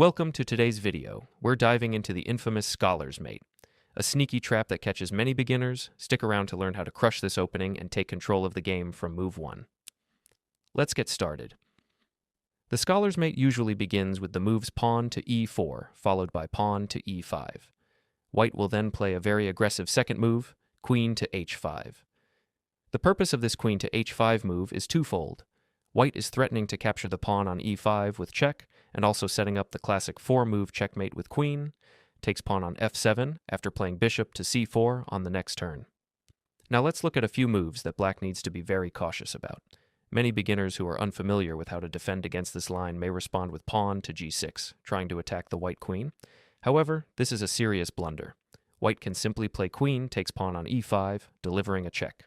Welcome to today's video. We're diving into the infamous Scholar's Mate, a sneaky trap that catches many beginners. Stick around to learn how to crush this opening and take control of the game from move 1. Let's get started. The Scholar's Mate usually begins with the moves pawn to e4, followed by pawn to e5. White will then play a very aggressive second move, queen to h5. The purpose of this queen to h5 move is twofold. White is threatening to capture the pawn on e5 with check, and also setting up the classic 4-move checkmate with queen, takes pawn on f7 after playing bishop to c4 on the next turn. Now let's look at a few moves that black needs to be very cautious about. Many beginners who are unfamiliar with how to defend against this line may respond with pawn to g6, trying to attack the white queen. However, this is a serious blunder. White can simply play queen takes pawn on e5, delivering a check.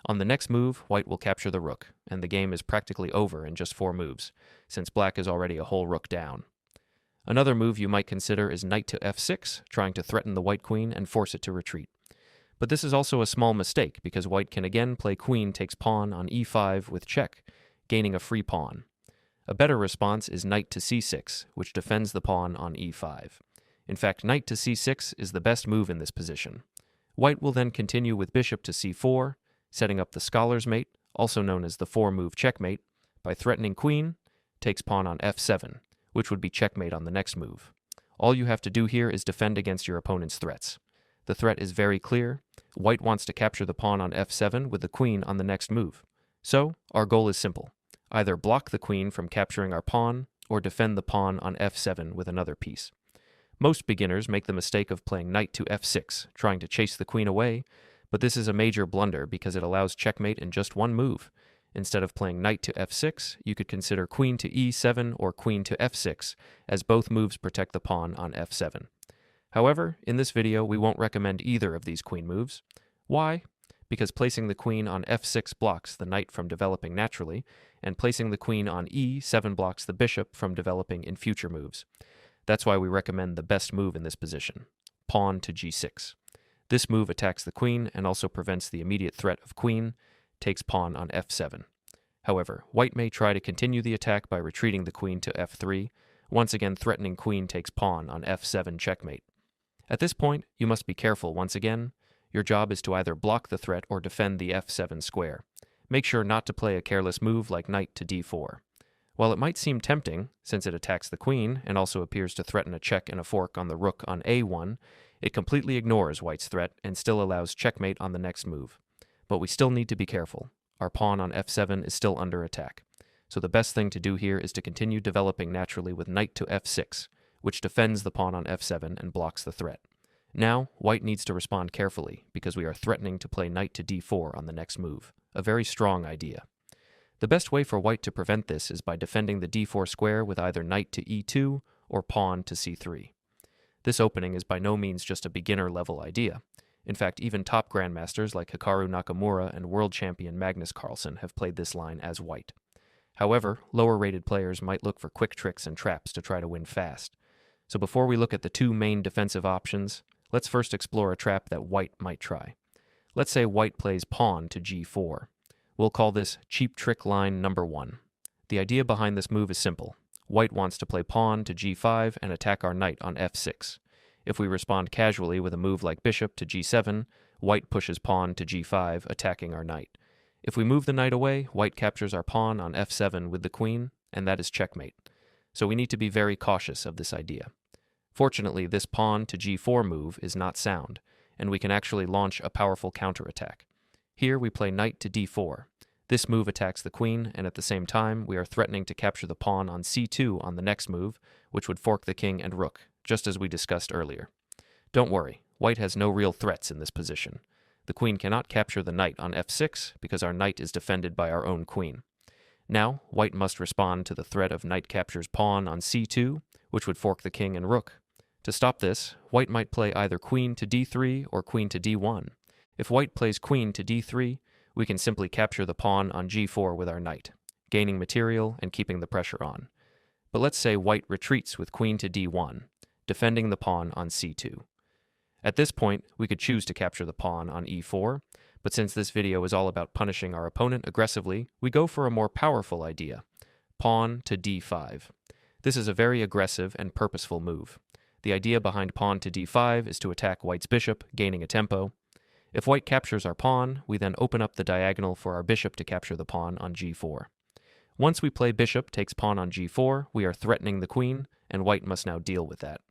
On the next move, white will capture the rook, and the game is practically over in just 4 moves, since black is already a whole rook down. Another move you might consider is knight to f6, trying to threaten the white queen and force it to retreat. But this is also a small mistake, because white can again play queen takes pawn on e5 with check, gaining a free pawn. A better response is knight to c6, which defends the pawn on e5. In fact, knight to c6 is the best move in this position. White will then continue with bishop to c4, setting up the Scholar's Mate, also known as the 4-move checkmate, by threatening queen, takes pawn on f7, which would be checkmate on the next move. All you have to do here is defend against your opponent's threats. The threat is very clear. White wants to capture the pawn on f7 with the queen on the next move. So, our goal is simple. Either block the queen from capturing our pawn, or defend the pawn on f7 with another piece. Most beginners make the mistake of playing knight to f6, trying to chase the queen away, but this is a major blunder because it allows checkmate in just one move. Instead of playing knight to f6, you could consider queen to e7 or queen to f6, as both moves protect the pawn on f7. However, in this video we won't recommend either of these queen moves. Why? Because placing the queen on f6 blocks the knight from developing naturally, and placing the queen on e7 blocks the bishop from developing in future moves. That's why we recommend the best move in this position, pawn to g6. This move attacks the queen and also prevents the immediate threat of queen, takes pawn on f7. However, white may try to continue the attack by retreating the queen to f3, once again threatening queen takes pawn on f7 checkmate. At this point, you must be careful once again. Your job is to either block the threat or defend the f7 square. Make sure not to play a careless move like knight to d4. While it might seem tempting, since it attacks the queen and also appears to threaten a check and a fork on the rook on a1, it completely ignores white's threat and still allows checkmate on the next move. But we still need to be careful. Our pawn on f7 is still under attack. So the best thing to do here is to continue developing naturally with knight to f6, which defends the pawn on f7 and blocks the threat. Now, white needs to respond carefully because we are threatening to play knight to d4 on the next move. A very strong idea. The best way for white to prevent this is by defending the d4 square with either knight to e2 or pawn to c3. This opening is by no means just a beginner-level idea. In fact, even top grandmasters like Hikaru Nakamura and world champion Magnus Carlsen have played this line as white. However, lower-rated players might look for quick tricks and traps to try to win fast. So before we look at the 2 main defensive options, let's first explore a trap that white might try. Let's say white plays pawn to g4. We'll call this cheap trick line number 1. The idea behind this move is simple. White wants to play pawn to g5 and attack our knight on f6. If we respond casually with a move like bishop to g7, white pushes pawn to g5, attacking our knight. If we move the knight away, white captures our pawn on f7 with the queen, and that is checkmate. So we need to be very cautious of this idea. Fortunately, this pawn to g4 move is not sound, and we can actually launch a powerful counterattack. Here we play knight to d4. This move attacks the queen, and at the same time, we are threatening to capture the pawn on c2 on the next move, which would fork the king and rook, just as we discussed earlier. Don't worry, white has no real threats in this position. The queen cannot capture the knight on f6 because our knight is defended by our own queen. Now, white must respond to the threat of knight captures pawn on c2, which would fork the king and rook. To stop this, white might play either queen to d3 or queen to d1. If white plays queen to d3, we can simply capture the pawn on g4 with our knight, gaining material and keeping the pressure on. But let's say white retreats with queen to d1, defending the pawn on c2. At this point, we could choose to capture the pawn on e4, but since this video is all about punishing our opponent aggressively, we go for a more powerful idea, pawn to d5. This is a very aggressive and purposeful move. The idea behind pawn to d5 is to attack white's bishop, gaining a tempo. If white captures our pawn, we then open up the diagonal for our bishop to capture the pawn on g4. Once we play bishop takes pawn on g4, we are threatening the queen, and white must now deal with that.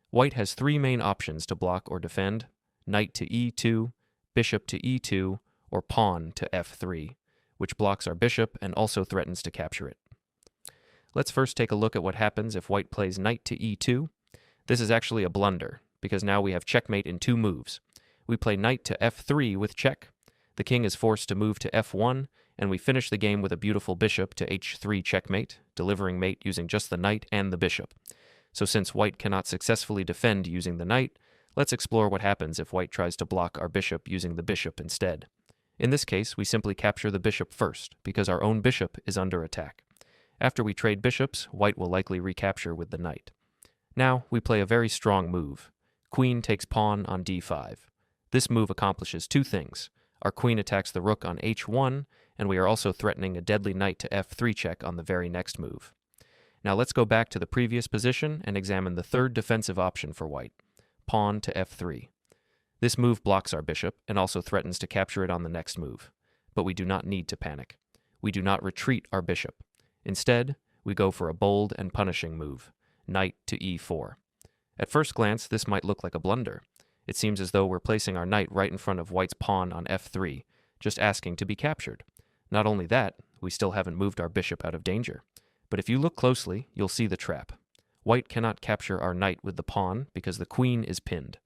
White has three main options to block or defend: knight to e2, bishop to e2, or pawn to f3, which blocks our bishop and also threatens to capture it. Let's first take a look at what happens if white plays knight to e2. This is actually a blunder, because now we have checkmate in two moves. We play knight to f3 with check. The king is forced to move to f1, and we finish the game with a beautiful bishop to h3 checkmate, delivering mate using just the knight and the bishop. So since white cannot successfully defend using the knight, let's explore what happens if white tries to block our bishop using the bishop instead. In this case, we simply capture the bishop first, because our own bishop is under attack. After we trade bishops, white will likely recapture with the knight. Now, we play a very strong move. Queen takes pawn on d5. This move accomplishes two things. Our queen attacks the rook on h1, and we are also threatening a deadly knight to f3 check on the very next move. Now let's go back to the previous position and examine the third defensive option for white, pawn to f3. This move blocks our bishop and also threatens to capture it on the next move. But we do not need to panic. We do not retreat our bishop. Instead, we go for a bold and punishing move, knight to e4. At first glance, this might look like a blunder. It seems as though we're placing our knight right in front of white's pawn on f3, just asking to be captured. Not only that, we still haven't moved our bishop out of danger. But if you look closely, you'll see the trap. White cannot capture our knight with the pawn because the queen is pinned.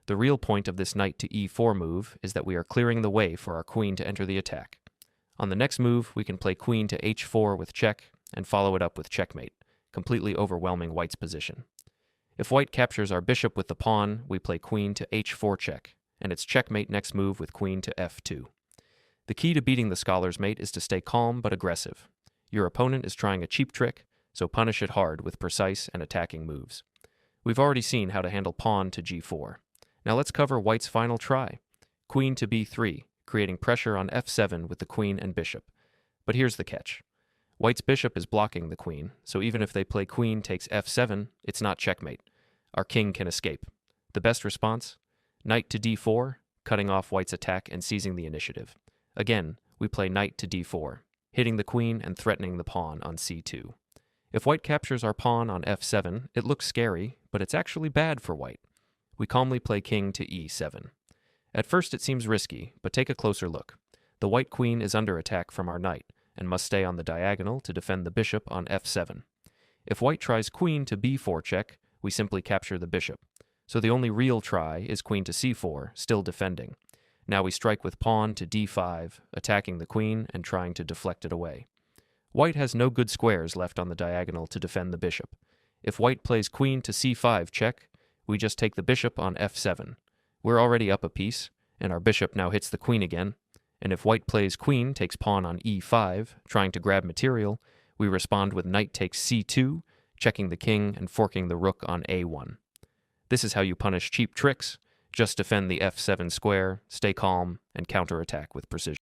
The real point of this knight to e4 move is that we are clearing the way for our queen to enter the attack. On the next move, we can play queen to h4 with check and follow it up with checkmate, completely overwhelming white's position. If white captures our bishop with the pawn, we play queen to h4 check, and it's checkmate next move with queen to f2. The key to beating the scholar's mate is to stay calm but aggressive. Your opponent is trying a cheap trick, so punish it hard with precise and attacking moves. We've already seen how to handle pawn to g4. Now let's cover white's final try, queen to b3, creating pressure on f7 with the queen and bishop. But here's the catch. White's bishop is blocking the queen, so even if they play queen takes f7, it's not checkmate. Our king can escape. The best response? Knight to d4, cutting off white's attack and seizing the initiative. Again, we play knight to d4, hitting the queen and threatening the pawn on c2. If white captures our pawn on f7, it looks scary, but it's actually bad for white. We calmly play king to e7. At first it seems risky, but take a closer look. The white queen is under attack from our knight, and must stay on the diagonal to defend the bishop on f7. If white tries queen to b4 check, we simply capture the bishop. So the only real try is queen to c4, still defending. Now we strike with pawn to d5, attacking the queen and trying to deflect it away. White has no good squares left on the diagonal to defend the bishop. If white plays queen to c5 check, we just take the bishop on f7. We're already up a piece, and our bishop now hits the queen again. And if white plays queen takes pawn on e5, trying to grab material, we respond with knight takes c2, checking the king and forking the rook on a1. This is how you punish cheap tricks. Just defend the f7 square, stay calm, and counterattack with precision.